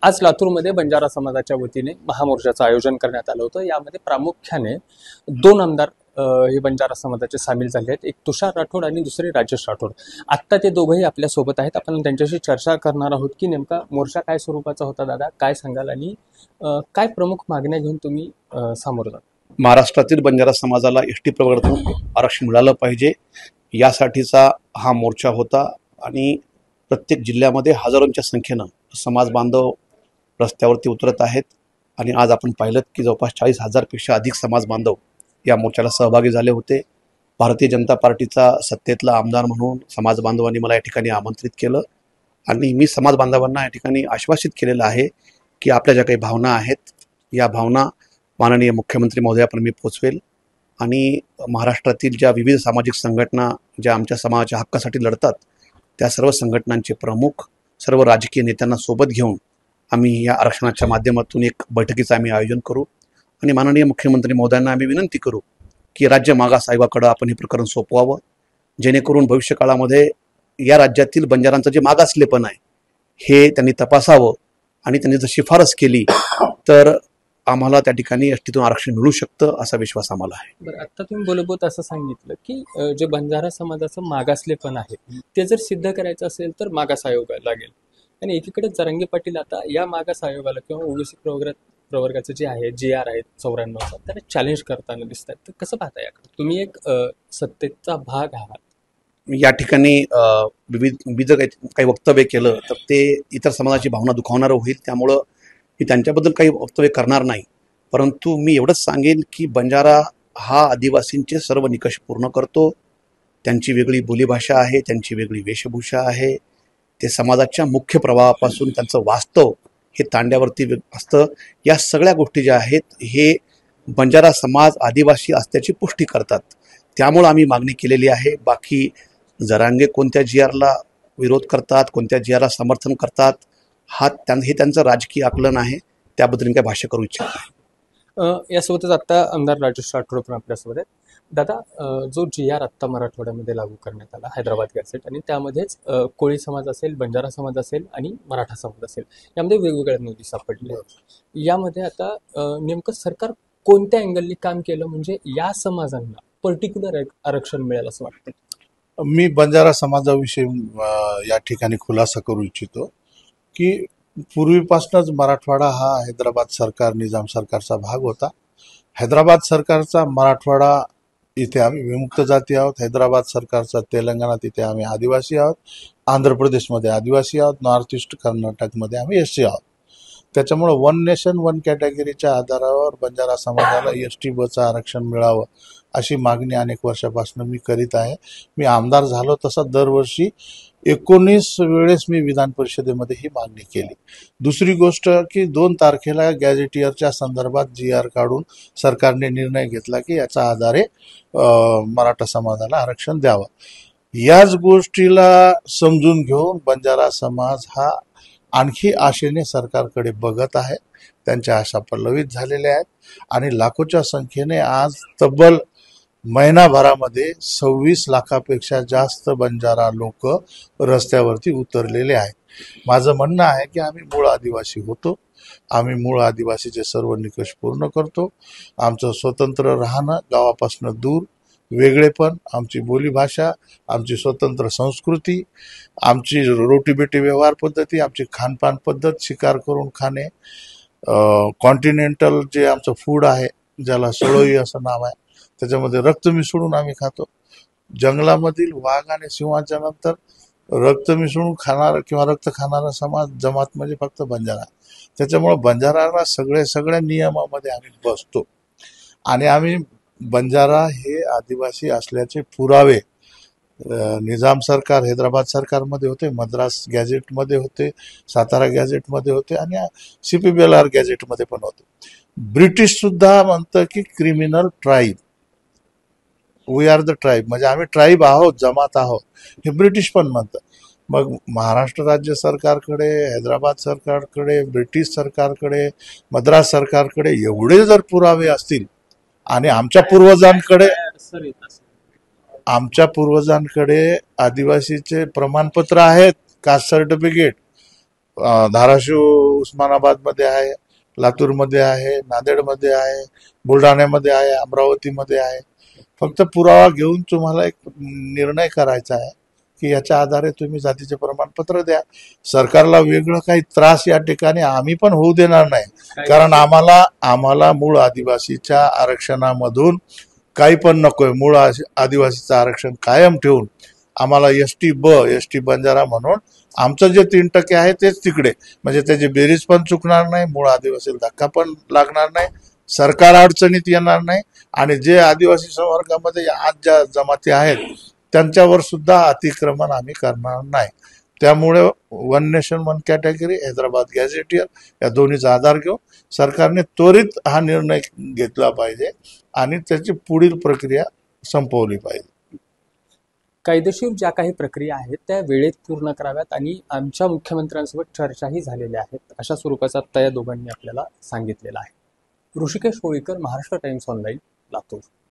आज लातूरमध्ये बंजारा समाजाच्या वतीने महामोर्चाचं आयोजन करण्यात आलं होतं। यामध्ये प्रामुख्याने दोन आमदार हे बंजारा समाजाचे सामील झाले आहेत, एक तुषार राठोड आणि दुसरे राजेश राठोड। आत्ता ते दोघंही आपल्या सोबत आहेत। आपण त्यांच्याशी चर्चा करणार आहोत की नेमका मोर्चा काय स्वरूपाचा होता। दादा काय सांगाल आणि काय प्रमुख मागण्या घेऊन तुम्ही सामोरं जाता? महाराष्ट्रातील बंजारा समाजाला एसटी प्रवर्गातून आरक्षण मिळालं पाहिजे यासाठीचा हा मोर्चा होता आणि प्रत्येक जिल्ह्यामध्ये हजारोंच्या संख्येनं समाज बांधव रस्त्यावरती उतरत आहेत आणि आज आपण पाहिलं की जवळपास 40,000 पेक्षा अधिक समाज बांधव या मोर्चाला सहभागी झाले होते। भारतीय जनता पार्टीचा सत्तेतला आमदार म्हणून समाज बांधवांनी मला या ठिकाणी आमंत्रित केलं आणि मी समाज बांधवांना या ठिकाणी आश्वासित केलेलं आहे की आपल्या ज्या काही भावना आहेत या भावना माननीय मुख्यमंत्री महोदयापर्यंत मी पोचवेल आणि महाराष्ट्रातील ज्या विविध सामाजिक संघटना ज्या आमच्या समाजाच्या हक्कासाठी लढतात त्या सर्व संघटनांचे प्रमुख सर्व राजकीय नेत्यांना सोबत घेऊन आम्ही या आरक्षणाच्या माध्यमातून एक बैठकीचं आम्ही आयोजन करू आणि माननीय मुख्यमंत्री महोदयांना आम्ही विनंती करू की राज्य मागास आयोगाकडे आपण हे प्रकरण सोपवावं, जेणेकरून भविष्यकाळामध्ये या राज्यातील बंजारांचं जे मागासलेपण आहे हे त्यांनी तपासावं आणि त्यांनी जर शिफारस केली तर आम्हाला त्या ठिकाणी एसटीतून आरक्षण मिळू शकतं असा विश्वास आम्हाला आहे। बरं, आता तुम्ही बोलत असं सांगितलं की जे बंजारा समाजाचं मागासलेपण आहे ते जर सिद्ध करायचं असेल तर मागास आयोग लागेल आणि एकीकडे जरांगे पाटील आता या मागास आयोगाला किंवा ओबीसी प्रवर्गाचं जे आहे GR आहे 94 त्याला चॅलेंज करताना दिसत आहेत, तर कसं पाहता याकडे? तुम्ही एक सत्तेचा भाग आहात। या ठिकाणी विविध काही वक्तव्य केलं तर ते इतर समाजाची भावना दुखावणारं होईल, त्यामुळं मी त्यांच्याबद्दल काही वक्तव्य करणार नाही। परंतु मी एवढंच सांगेन की बंजारा हा आदिवासींचे सर्व निकष पूर्ण करतो। त्यांची वेगळी बोलीभाषा आहे, त्यांची वेगळी वेशभूषा आहे, ते समाजाच्या मुख्य प्रवाहापासून त्यांचं वास्तव हे तांड्यावरती असतं। या सगळ्या गोष्टी ज्या आहेत हे बंजारा समाज आदिवासी असल्याची पुष्टी करतात, त्यामुळं आम्ही मागणी केलेली आहे। बाकी जरांगे कोणत्या GRला विरोध करतात, कोणत्या GRला समर्थन करतात हे त्यांचं राजकीय आकलन आहे, त्याबद्दल मी काही भाष्य करू इच्छित नाही। यासोबतच आता आमदार राजेश राठोड पण आपल्यासोबत आहेत। दादा, जो GR आत्ता मराठवाड्यामध्ये लागू करण्यात आला हैदराबाद गॅझेट आणि त्यामध्येच कोळी समाज असेल, बंजारा समाज असेल आणि मराठा समाज असेल यामध्ये वेगवेगळ्या नोंदी सापडल्या। यामध्ये आता नेमकं सरकार कोणत्या अँगलनी काम केलं म्हणजे या समाजांना पर्टिक्युलर आरक्षण मिळेल असं वाटतं? मी बंजारा समाजाविषयी या ठिकाणी खुलासा करू इच्छितो की पूर्वीपासूनच मराठवाडा हा हैदराबाद सरकार निजाम सरकारचा भाग होता। हैदराबाद सरकारचा मराठवाडा इथे आम्ही विमुक्त जाती आहोत, हैदराबाद सरकारचा तेलंगणात इथे आम्ही आदिवासी आहोत, आंध्र प्रदेशमध्ये आदिवासी आहोत, नॉर्थ ईस्ट कर्नाटकमध्ये आम्ही SC आहोत। त्याच्यामुळे वन नेशन वन कॅटेगरीच्या आधारावर बंजारा समाजाला ST बचं आरक्षण मिळावं अशी मागणी अनेक वर्षापासून मी करीत आहे। मी आमदार झालो तसा दरवर्षी 19 वेळेस मी विधान परिषदेमध्ये ही मागणी केली। दुसरी गोष्ट की 2 तारखेला गॅझेटियरच्या संदर्भात GR काढून सरकारने निर्णय घेतला की याच्या आधारे मराठा समाजाला आरक्षण द्यावं। याच गोष्टीला समजून घेऊन बंजारा समाज हा आणखी आशेने सरकारकडे बघत आहे, त्यांच्या आशा पल्लवित झालेल्या आहेत आणि लाखोच्या संख्येने आज तब्बल महिनाभरामध्ये 26 लाखापेक्षा जास्त बंजारा लोक रस्त्यावरती उतरलेले आहेत। माझं म्हणणं आहे की आम्ही मूळ आदिवासी होतो, आम्ही मूळ आदिवासीचे सर्व निकष पूर्ण करतो। आमचं स्वतंत्र राहणं, गावापासून दूर, वेगळेपण, आमची बोलीभाषा, आमची स्वतंत्र संस्कृती, आमची रोटीबेटी व्यवहार पद्धती, आमची खानपान पद्धत, शिकार करून खाणे, कॉन्टिनेंटल जे आमचं फूड आहे ज्याला सळोई असं नाव आहे त्याच्यामध्ये रक्त मिसळून आम्ही खातो। जंगलामधील वाघ आणि सिंहाच्या नंतर रक्त मिसळून खाणारा किंवा रक्त खाणारा समाज जमात म्हणजे फक्त बंजारा। त्याच्यामुळे बंजाराला सगळ्या नियमामध्ये आम्ही बसतो आणि आम्ही बंजारा हे आदिवासी असल्याचे पुरावे निजाम सरकार हैदराबाद सरकारमध्ये होते, मद्रास गॅझेटमध्ये होते, सातारा गॅझेटमध्ये होते आणि CPBLR गॅझेटमध्ये पण होते। ब्रिटिश सुद्धा म्हणतं की criminal tribe, we are the tribe, म्हणजे आम्ही ट्राईब आहोत, जमात आहोत, हे ब्रिटिश पण म्हणतं। मग महाराष्ट्र राज्य सरकारकडे, हैदराबाद सरकारकडे, ब्रिटिश सरकारकडे, मद्रास सरकारकडे एवढे जर पुरावे असतील आणि आमच्या पूर्वजांकडे आदिवासीचे प्रमाणपत्र आहेत, कास्ट सर्टिफिकेट, धाराशिव उस्मानाबादमध्ये आहे, लातूरमध्ये आहे, नांदेडमध्ये आहे, बुलढाण्यामध्ये आहे, अमरावतीमध्ये आहे. फक्त पुरावा घेऊन तुम्हाला एक निर्णय करायचा आहे की याच्या आधारे तुम्ही जातीचे प्रमाणपत्र द्या. सरकारला वेगळं काही त्रास या ठिकाणी आम्ही पण होऊ देणार नाही, कारण आम्हाला मूळ आदिवासीच्या आरक्षणामधून काही पण नकोय. मूळ आदिवासीचं आरक्षण कायम ठेवून आम्हाला एसटी बंजारा म्हणून आमचं जे 3% आहे तेच तिकडे, म्हणजे त्याची बेरीज पण चुकणार नाही, मूळ आदिवासीला धक्का पण लागणार नाही, सरकार अडचणीत येणार नाही, आणि जे आदिवासी संवर्गामध्ये आज ज्या जमाती आहेत त्यांच्यावर सुद्धा अतिक्रमण आम्ही करणार नाही. त्यामुळे one nation one category, Hyderabad gazetteer या दोन्हीचा आधार घेऊन सरकारने त्वरित हा निर्णय घेतला पाहिजे आणि त्याची पुढील प्रक्रिया संपवली पाहिजे. कायदेशीर ज्या काही प्रक्रिया आहेत त्या वेळेत पूर्ण कराव्यात आणि आमच्या मुख्यमंत्र्यांसोबत चर्चाही झालेल्या आहेत, अशा स्वरूपाचा आत्ता या दोघांनी आपल्याला सांगितलेलं आहे. Rishikesh Holikar, Maharashtra times online, Latur.